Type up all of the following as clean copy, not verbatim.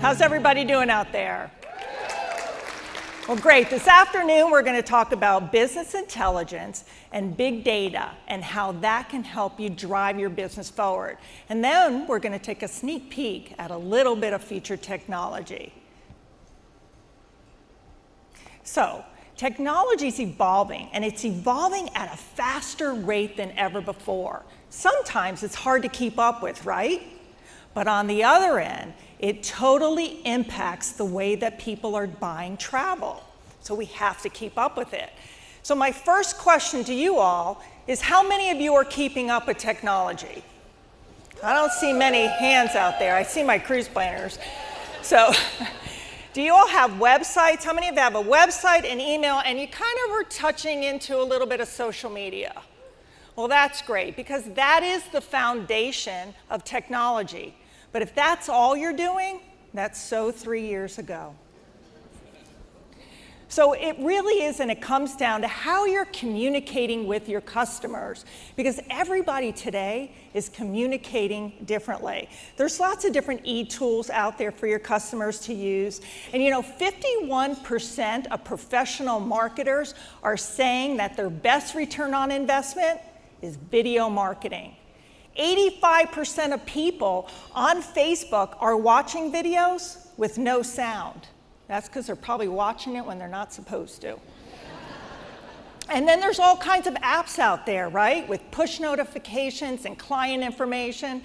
How's everybody doing out there? Well, great. This afternoon, we're going to talk about business intelligence and big data and how that can help you drive your business forward. And then we're going to take a sneak peek at a little bit of future technology. So, technology is evolving, and it's evolving at a faster rate than ever before. Sometimes it's hard to keep up with, right? But on the other end, it totally impacts the way that people are buying travel. So we have to keep up with it. So my first question to you all is, how many of you are keeping up with technology? I don't see many hands out there. I see my cruise planners. So do you all have websites? How many of you have a website, an email, and you kind of are touching into a little bit of social media? Well, that's great, because that is the foundation of technology. But if that's all you're doing, that's so 3 years ago. So it really is, and it comes down to how you're communicating with your customers, because everybody today is communicating differently. There's lots of different e-tools out there for your customers to use. And 51% of professional marketers are saying that their best return on investment is video marketing. 85% of people on Facebook are watching videos with no sound. That's because they're probably watching it when they're not supposed to. And then there's all kinds of apps out there, right, with push notifications and client information.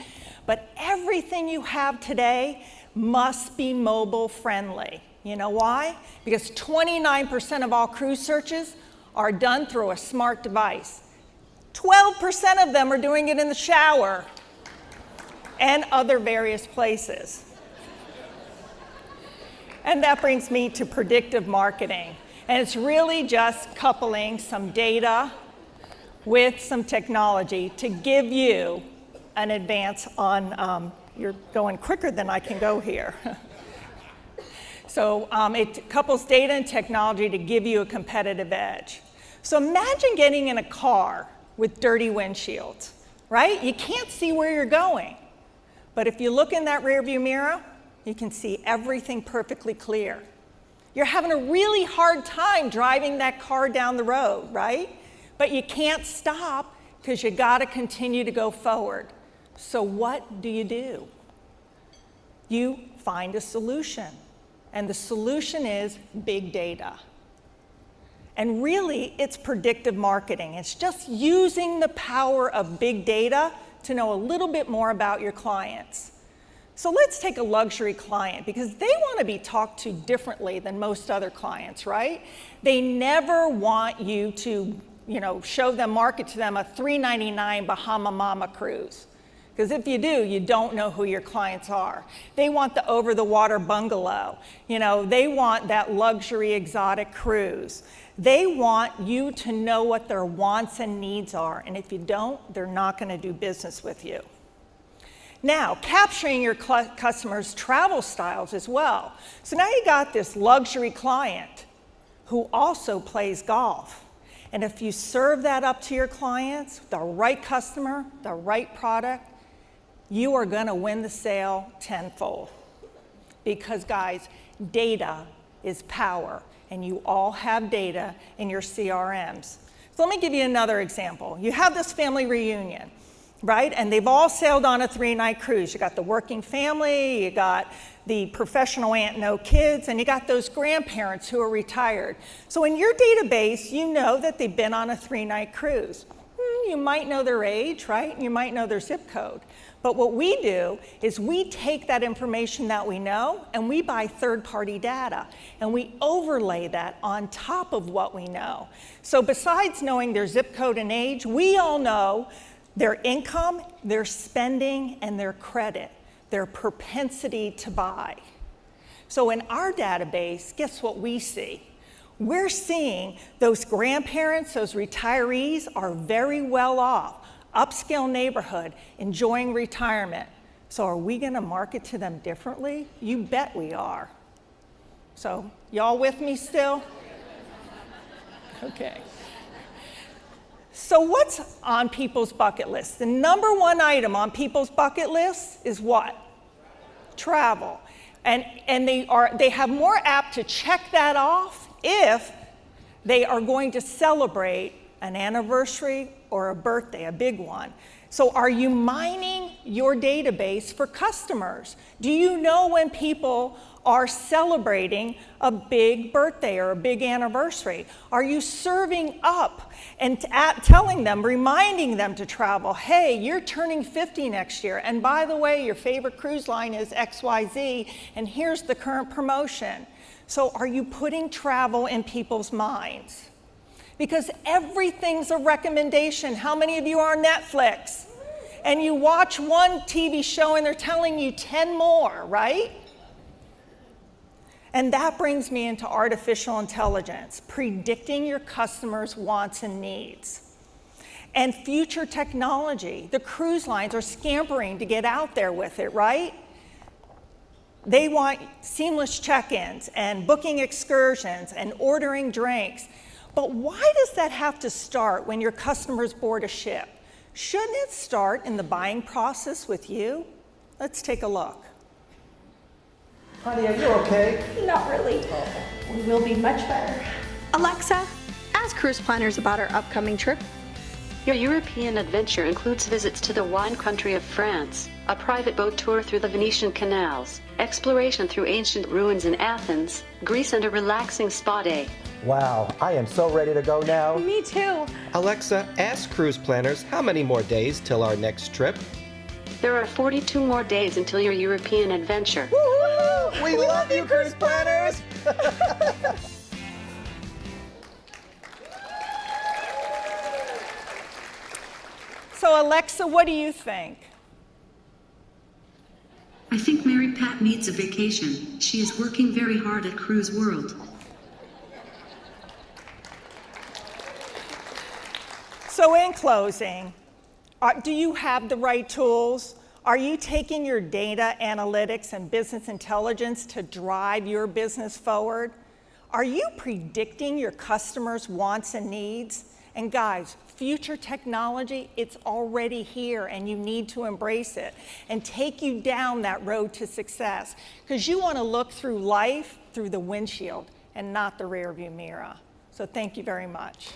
But everything you have today must be mobile friendly. You know why? Because 29% of all cruise searches are done through a smart device. 12% of them are doing it in the shower and other various places. And that brings me to predictive marketing. And it's really just coupling some data with some technology to give you an advance on, you're going quicker than I can go here. So it couples data and technology to give you a competitive edge. So imagine getting in a car with dirty windshields, right? You can't see where you're going. But if you look in that rearview mirror, you can see everything perfectly clear. You're having a really hard time driving that car down the road, right? But you can't stop because you got to continue to go forward. So what do? You find a solution. And the solution is big data. And really, it's predictive marketing. It's just using the power of big data to know a little bit more about your clients. So let's take a luxury client, because they want to be talked to differently than most other clients, right? They never want you to, show them, market to them a $399 Bahama Mama cruise. Because if you do, you don't know who your clients are. They want the over-the-water bungalow. They want that luxury exotic cruise. They want you to know what their wants and needs are. And if you don't, they're not going to do business with you. Now, capturing your customers' travel styles as well. So now you got this luxury client who also plays golf. And if you serve that up to your clients, the right customer, the right product, you are going to win the sale tenfold. Because, guys, data is power, and you all have data in your CRMs. So let me give you another example. You have this family reunion, right? And they've all sailed on a 3-night cruise. You got the working family, you got the professional aunt, no kids, and you got those grandparents who are retired. So in your database, you know that they've been on a 3-night cruise. You might know their age, right? You might know their zip code. But what we do is we take that information that we know and we buy third-party data and we overlay that on top of what we know. So besides knowing their zip code and age, we all know their income, their spending, and their credit, their propensity to buy. So in our database, guess what we see? We're seeing those grandparents, those retirees are very well off. Upscale neighborhood, enjoying retirement. So are we going to market to them differently? You bet we are. So y'all with me still? Okay. So what's on people's bucket list? The number one item on people's bucket list is what? Travel. And they have more apt to check that off if they are going to celebrate an anniversary or a birthday, a big one. So are you mining your database for customers? Do you know when people are celebrating a big birthday or a big anniversary? Are you serving up and telling them, reminding them to travel? Hey, you're turning 50 next year, and by the way, your favorite cruise line is XYZ, and here's the current promotion. So are you putting travel in people's minds? Because everything's a recommendation. How many of you are on Netflix? And you watch one TV show and they're telling you 10 more, right? And that brings me into artificial intelligence, predicting your customers' wants and needs. And future technology. The cruise lines are scampering to get out there with it, right? They want seamless check-ins and booking excursions and ordering drinks. But why does that have to start when your customers board a ship? Shouldn't it start in the buying process with you? Let's take a look. Honey, are you okay? Not really. We will be much better. Alexa, ask cruise planners about our upcoming trip. Your European adventure includes visits to the wine country of France, a private boat tour through the Venetian canals, exploration through ancient ruins in Athens, Greece, and a relaxing spa day. Wow, I am so ready to go now. Me too. Alexa, ask cruise planners how many more days till our next trip. There are 42 more days until your European adventure. Woo-hoo! We love you, cruise planners! So Alexa, what do you think? I think Mary Pat needs a vacation. She is working very hard at CruiseWorld. So in closing, do you have the right tools? Are you taking your data analytics and business intelligence to drive your business forward? Are you predicting your customers' wants and needs? And guys, future technology, it's already here and you need to embrace it and take you down that road to success, because you want to look through life through the windshield and not the rearview mirror. So thank you very much.